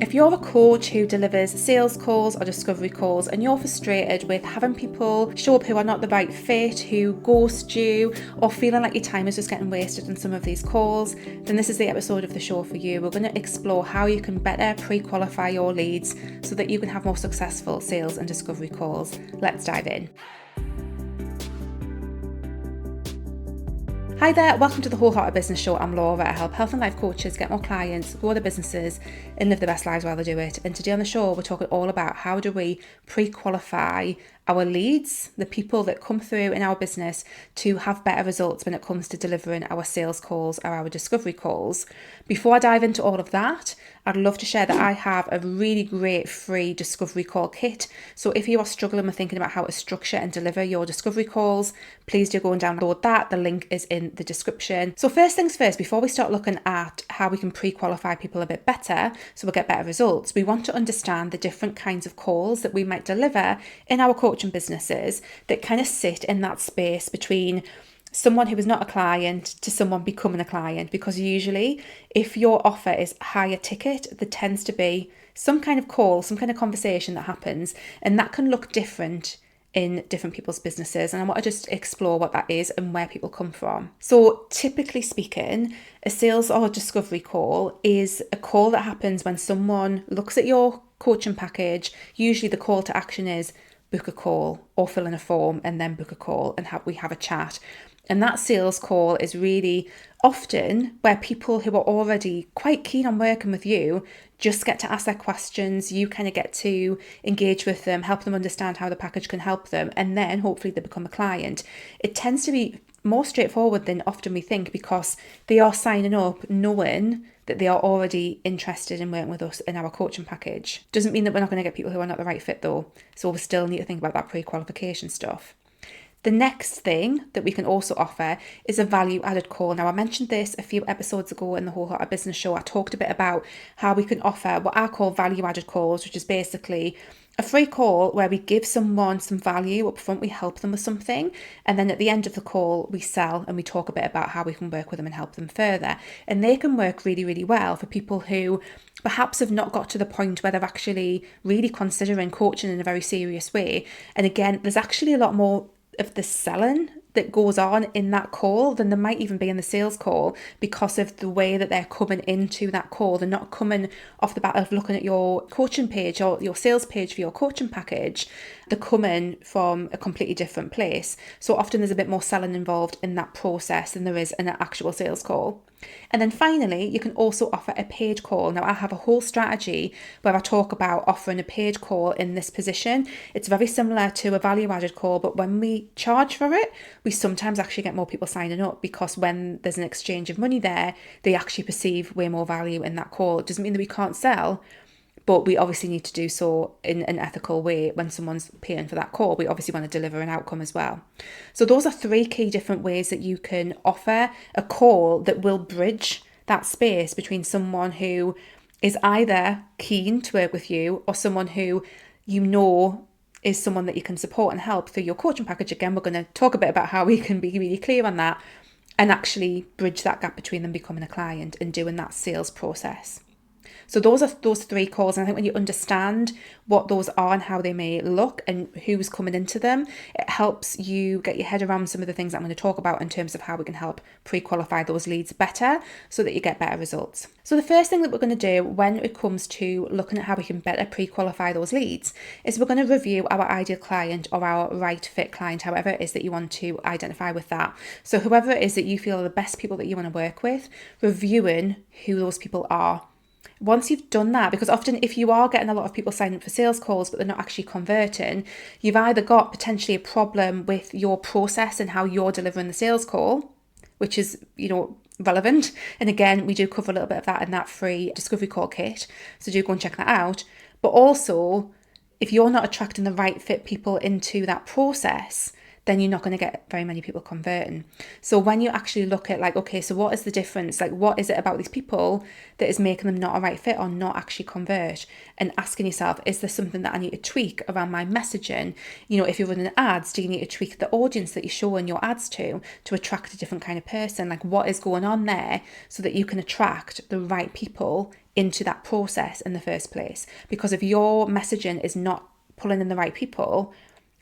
If you're a coach who delivers sales calls or discovery calls and you're frustrated with having people show up who are not the right fit, who ghost you, or feeling like your time is just getting wasted on some of these calls, then this is the episode of the show for you. We're going to explore how you can better pre-qualify your leads so that you can have more successful sales and discovery calls. Let's dive in. Hi there, welcome to the Wholehearted Business Show. I'm Laura. I help health and life coaches get more clients, grow their businesses, and live the best lives while they do it. And today on the show, we're talking all about how do we pre-qualify our leads, the people that come through in our business, to have better results when it comes to delivering our sales calls or our discovery calls. Before I dive into all of that, I'd love to share that I have a really great free discovery call kit. So if you are struggling with thinking about how to structure and deliver your discovery calls, please do go and download that. The link is in the description. So first things first, before we start looking at how we can pre-qualify people a bit better so we'll get better results, we want to understand the different kinds of calls that we might deliver in our coaching businesses that kind of sit in that space between someone who is not a client to someone becoming a client. Because usually if your offer is higher ticket, there tends to be some kind of call, some kind of conversation that happens, and that can look different in different people's businesses. And I want to just explore what that is and where people come from. So typically speaking, a sales or discovery call is a call that happens when someone looks at your coaching package. Usually the call to action is book a call or fill in a form and then book a call and we have a chat. And that sales call is really often where people who are already quite keen on working with you just get to ask their questions. You kind of get to engage with them, help them understand how the package can help them, and then hopefully they become a client. It tends to be more straightforward than often we think because they are signing up knowing that they are already interested in working with us in our coaching package. Doesn't mean that we're not going to get people who are not the right fit though. So we still need to think about that pre-qualification stuff. The next thing that we can also offer is a value added call. Now, I mentioned this a few episodes ago in the Wholehearted Business Show. I talked a bit about how we can offer what I call value added calls, which is basically a free call where we give someone some value up front, we help them with something, and then at the end of the call, we sell and we talk a bit about how we can work with them and help them further. And they can work really, really well for people who perhaps have not got to the point where they're actually really considering coaching in a very serious way. And again, there's actually a lot more of the selling that goes on in that call than there might even be in the sales call because of the way that they're coming into that call. They're not coming off the bat of looking at your coaching page or your sales page for your coaching package. They're coming from a completely different place. So often there's a bit more selling involved in that process than there is in an actual sales call. And then finally, you can also offer a paid call. Now, I have a whole strategy where I talk about offering a paid call in this position. It's very similar to a value added call, but when we charge for it, we sometimes actually get more people signing up because when there's an exchange of money there, they actually perceive way more value in that call. It doesn't mean that we can't sell, but we obviously need to do so in an ethical way. When someone's paying for that call, we obviously want to deliver an outcome as well. So those are three key different ways that you can offer a call that will bridge that space between someone who is either keen to work with you or someone who you know is someone that you can support and help through your coaching package. Again, we're going to talk a bit about how we can be really clear on that and actually bridge that gap between them becoming a client and doing that sales process. So those are those three calls. And I think when you understand what those are and how they may look and who's coming into them, it helps you get your head around some of the things I'm going to talk about in terms of how we can help pre-qualify those leads better so that you get better results. So the first thing that we're going to do when it comes to looking at how we can better pre-qualify those leads is we're going to review our ideal client or our right fit client, however it is that you want to identify with that. So whoever it is that you feel are the best people that you want to work with, reviewing who those people are. Once you've done that, because often if you are getting a lot of people signing up for sales calls but they're not actually converting, you've either got potentially a problem with your process and how you're delivering the sales call, which is, relevant. And again, we do cover a little bit of that in that free discovery call kit. So do go and check that out. But also, if you're not attracting the right fit people into that process, then you're not going to get very many people converting. So when you actually look at okay, so what is the difference? What is it about these people that is making them not a right fit or not actually convert? And asking yourself, is there something that I need to tweak around my messaging? If you're running ads, do you need to tweak the audience that you're showing your ads to attract a different kind of person? What is going on there so that you can attract the right people into that process in the first place. Because if your messaging is not pulling in the right people,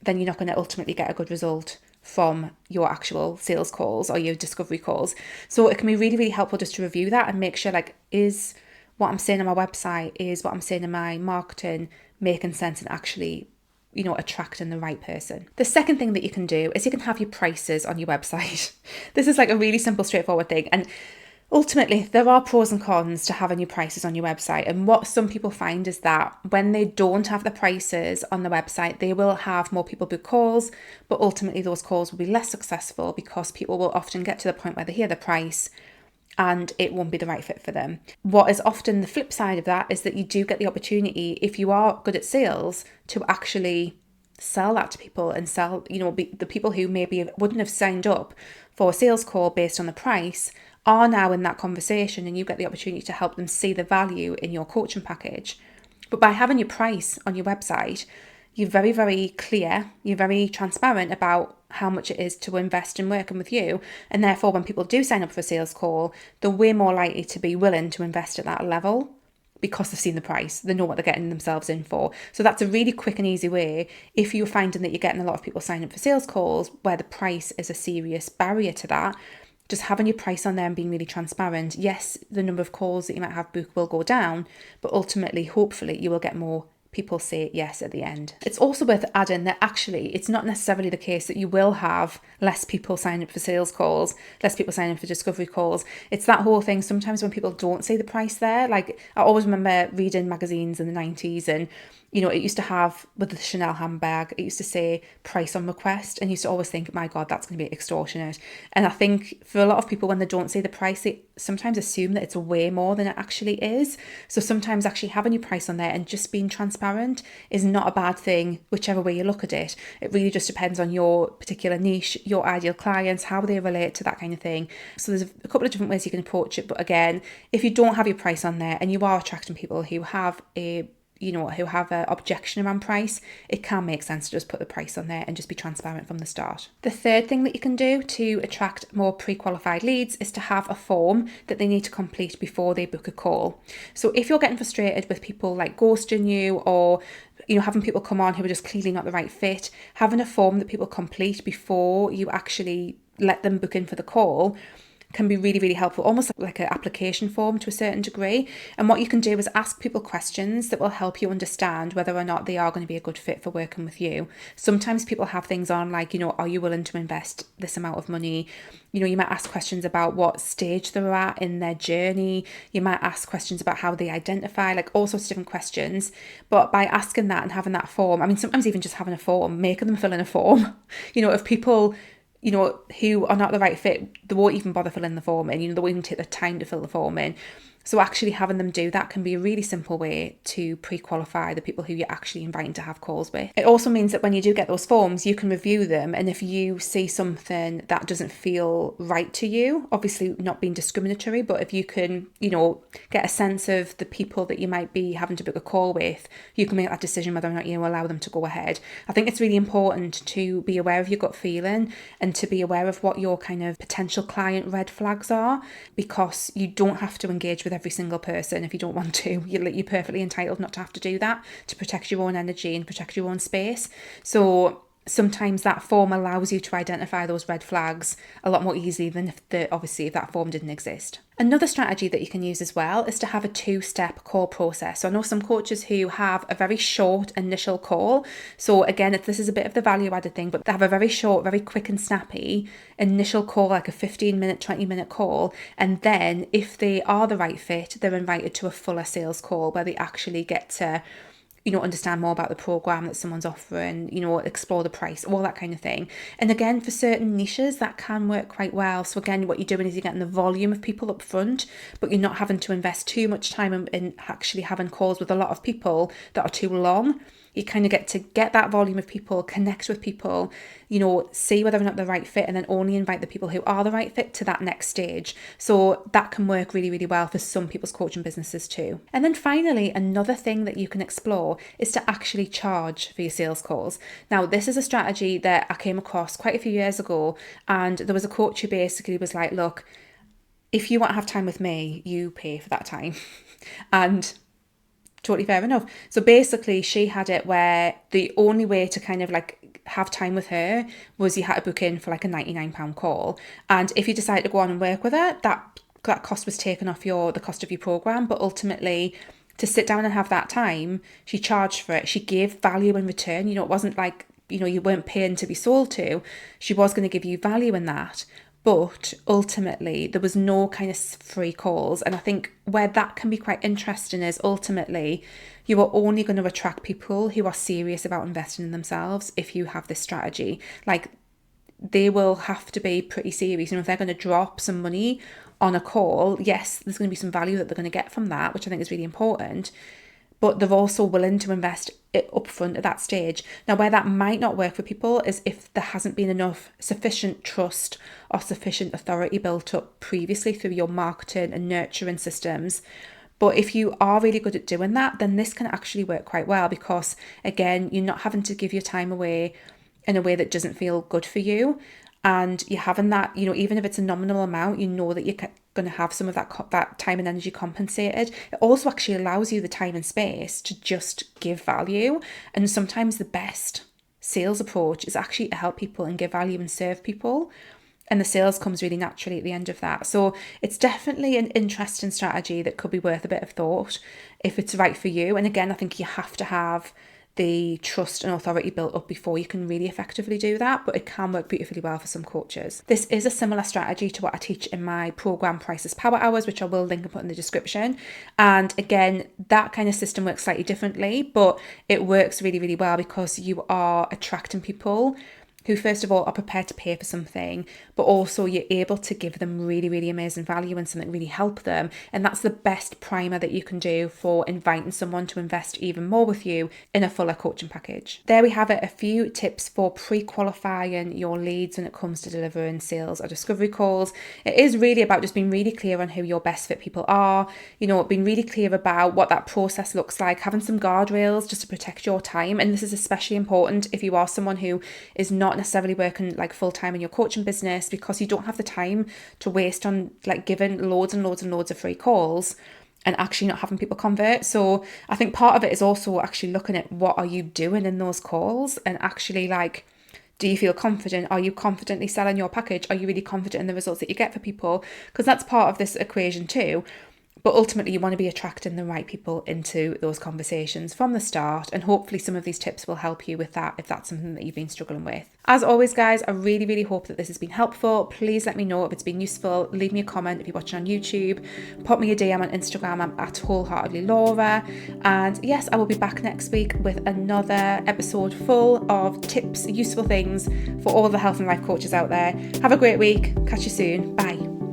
then you're not going to ultimately get a good result from your actual sales calls or your discovery calls. So it can be really, really helpful just to review that and make sure, like, is what I'm saying on my website, is what I'm saying in my marketing making sense and actually, attracting the right person. The second thing that you can do is you can have your prices on your website. This is like a really simple, straightforward thing. And ultimately, there are pros and cons to having your prices on your website. And what some people find is that when they don't have the prices on the website, they will have more people book calls, but ultimately those calls will be less successful because people will often get to the point where they hear the price and it won't be the right fit for them. What is often the flip side of that is that you do get the opportunity, if you are good at sales, to actually sell that to people and sell, the people who maybe wouldn't have signed up for a sales call based on the price are now in that conversation, and you get the opportunity to help them see the value in your coaching package. But by having your price on your website, you're very, very clear, you're very transparent about how much it is to invest in working with you. And therefore, when people do sign up for a sales call, they're way more likely to be willing to invest at that level because they've seen the price. They know what they're getting themselves in for. So that's a really quick and easy way. If you're finding that you're getting a lot of people signing up for sales calls where the price is a serious barrier to that, just having your price on there and being really transparent. Yes, the number of calls that you might have booked will go down, but ultimately, hopefully, you will get more people say yes at the end. It's also worth adding that actually it's not necessarily the case that you will have less people sign up for sales calls, less people sign up for discovery calls. It's that whole thing. Sometimes when people don't see the price there, like I always remember reading magazines in the 90s and it used to have, with the Chanel handbag, it used to say price on request, and you used to always think, my God, that's going to be extortionate. And I think for a lot of people, when they don't see the price, they sometimes assume that it's way more than it actually is. So sometimes actually having your price on there and just being transparent is not a bad thing, whichever way you look at it. It really just depends on your particular niche, your ideal clients, how they relate to that kind of thing. So there's a couple of different ways you can approach it. But again, if you don't have your price on there and you are attracting people who have who have an objection around price, it can make sense to just put the price on there and just be transparent from the start. The third thing that you can do to attract more pre-qualified leads is to have a form that they need to complete before they book a call. So if you're getting frustrated with people like ghosting you or having people come on who are just clearly not the right fit, having a form that people complete before you actually let them book in for the call can be really, really helpful, almost like an application form to a certain degree. And what you can do is ask people questions that will help you understand whether or not they are going to be a good fit for working with you. Sometimes people have things on like, are you willing to invest this amount of money? You might ask questions about what stage they're at in their journey. You might ask questions about how they identify, like all sorts of different questions. But by asking that and having that form, sometimes even just having a form, making them fill in a form, if people who are not the right fit, they won't even bother filling the form in, they won't even take the time to fill the form in. So actually having them do that can be a really simple way to pre-qualify the people who you're actually inviting to have calls with. It also means that when you do get those forms, you can review them. And if you see something that doesn't feel right to you, obviously not being discriminatory, but if you can, get a sense of the people that you might be having to book a call with, you can make that decision whether or not you allow them to go ahead. I think it's really important to be aware of your gut feeling and to be aware of what your kind of potential client red flags are, because you don't have to engage with every single person if you don't want to. You're perfectly entitled not to have to do that, to protect your own energy and protect your own space. So sometimes that form allows you to identify those red flags a lot more easily than if that form didn't exist. Another strategy that you can use as well is to have a 2-step call process. So I know some coaches who have a very short initial call. So again, this is a bit of the value added thing, but they have a very short, very quick and snappy initial call, like a 15-minute, 20-minute call. And then if they are the right fit, they're invited to a fuller sales call where they actually get to understand more about the program that someone's offering, explore the price, all that kind of thing. And again, for certain niches, that can work quite well. So again, what you're doing is you're getting the volume of people up front, but you're not having to invest too much time in actually having calls with a lot of people that are too long. You kind of get to get that volume of people, connect with people, see whether or not they're the right fit, and then only invite the people who are the right fit to that next stage. So that can work really, really well for some people's coaching businesses too. And then finally, another thing that you can explore is to actually charge for your sales calls. Now, this is a strategy that I came across quite a few years ago, and there was a coach who basically was like, look, if you want to have time with me, you pay for that time. And totally fair enough. So basically she had it where the only way to kind of like have time with her was you had to book in for like a £99 call. And if you decide to go on and work with her, that cost was taken off the cost of your program. But ultimately, to sit down and have that time, she charged for it. She gave value in return. It wasn't like, you weren't paying to be sold to. She was going to give you value in that. But ultimately, there was no kind of free calls. And I think where that can be quite interesting is ultimately you are only going to attract people who are serious about investing in themselves if you have this strategy. Like, they will have to be pretty serious. If they're going to drop some money on a call, yes, there's going to be some value that they're going to get from that, which I think is really important. But they're also willing to invest it upfront at that stage. Now, where that might not work for people is if there hasn't been enough sufficient trust or sufficient authority built up previously through your marketing and nurturing systems. But if you are really good at doing that, then this can actually work quite well because, again, you're not having to give your time away in a way that doesn't feel good for you. And you're having that, even if it's a nominal amount, that you're going to have some of that time and energy compensated. It also actually allows you the time and space to just give value. And sometimes the best sales approach is actually to help people and give value and serve people. And the sales comes really naturally at the end of that. So it's definitely an interesting strategy that could be worth a bit of thought if it's right for you. And again, I think you have to have the trust and authority built up before you can really effectively do that, but it can work beautifully well for some coaches. This is a similar strategy to what I teach in my program Priceless Power Hours, which I will link and put in the description. And again, that kind of system works slightly differently, but it works really, really well because you are attracting people who first of all are prepared to pay for something, but also you're able to give them really, really amazing value and something really help them. And that's the best primer that you can do for inviting someone to invest even more with you in a fuller coaching package. There we have it, a few tips for pre-qualifying your leads when it comes to delivering sales or discovery calls. It is really about just being really clear on who your best fit people are, being really clear about what that process looks like, having some guardrails just to protect your time. And this is especially important if you are someone who is not necessarily working like full time in your coaching business, because you don't have the time to waste on like giving loads and loads and loads of free calls and actually not having people convert. So I think part of it is also actually looking at what are you doing in those calls and actually like, do you feel confident? Are you confidently selling your package? Are you really confident in the results that you get for people? Because that's part of this equation too. But ultimately, you want to be attracting the right people into those conversations from the start. And hopefully some of these tips will help you with that if that's something that you've been struggling with. As always, guys, I really, really hope that this has been helpful. Please let me know if it's been useful. Leave me a comment if you're watching on YouTube. Pop me a DM on Instagram. I'm at wholeheartedlylaura. And yes, I will be back next week with another episode full of tips, useful things for all the health and life coaches out there. Have a great week. Catch you soon. Bye.